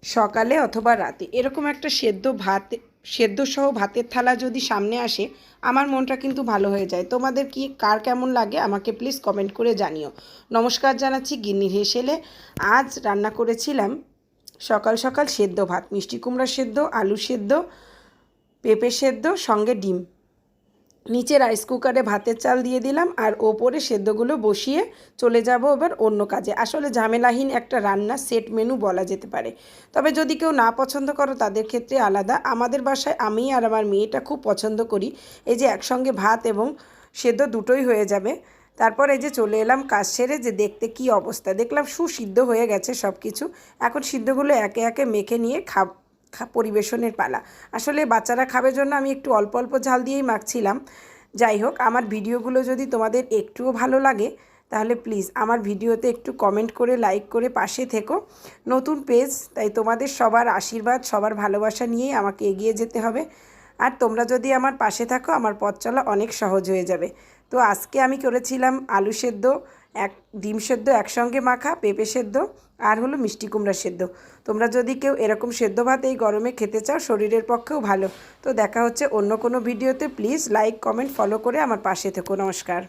সকালে অথবা রাতে এরকম একটা সেদ্ধ সহ ভাতের থালা যদি সামনে আসে, আমার মনটা কিন্তু ভালো হয়ে যায়। তোমাদের কি কার কেমন লাগে আমাকে প্লিজ কমেন্ট করে জানিও। নমস্কার জানাচ্ছি গিন্নির হেসেলে। আজ রান্না করেছিলাম সকাল সকাল সেদ্ধ ভাত, মিষ্টি কুমড়া সেদ্ধ, আলু সেদ্ধ, পেঁপে সেদ্ধ, সঙ্গে ডিম। নিচে রাইস কুকারে ভাতের চাল দিয়ে দিলাম আর ওপরে সেদ্ধগুলো বসিয়ে চলে যাব এবার অন্য কাজে। আসলে ঝামেলাহীন একটা রান্না, সেট মেনু বলা যেতে পারে। তবে যদি কেউ না পছন্দ করো তাদের ক্ষেত্রে আলাদা। আমাদের বাসায় আমি আর আমার মেয়েটা খুব পছন্দ করি এই যে একসঙ্গে ভাত এবং সেদ্ধ দুটোই হয়ে যাবে। তারপর এই যে চলে এলাম কাজ সেরে, যে দেখতে কি অবস্থা, দেখলাম সুসিদ্ধ হয়ে গেছে সব কিছু। এখন সিদ্ধগুলো একে একে মেখে নিয়ে পরিবেশনের পালা। আসলে বাচ্চারা খাবে জন্য আমি একটু অল্প অল্প ঝাল দিয়েই মাখছিলাম। যাই হোক, আমার ভিডিওগুলো যদি তোমাদের একটুও ভালো লাগে তাহলে প্লিজ আমার ভিডিওতে একটু কমেন্ট করে লাইক করে পাশে থেকো। নতুন পেজ, তাই তোমাদের সবার আশীর্বাদ সবার ভালোবাসা নিয়েই আমাকে এগিয়ে যেতে হবে। আর তোমরা যদি আমার পাশে থাকো আমার পথ চলা অনেক সহজ হয়ে যাবে। তো আজকে আমি করেছিলাম আলু সেদ্ধ, ডিম সেদ্ধ একসঙ্গে মাখা, পেঁপে সেদ্ধ আর হলো মিষ্টি কুমড়া সেদ্ধ। তোমরা যদি কেউ এরকম সেদ্ধ ভাত এই গরমে খেতে চাও, শরীরের পক্ষেও ভালো। তো দেখা হচ্ছে অন্য কোনো ভিডিওতে। প্লিজ লাইক কমেন্ট ফলো করে আমার পাশে থেকো। নমস্কার।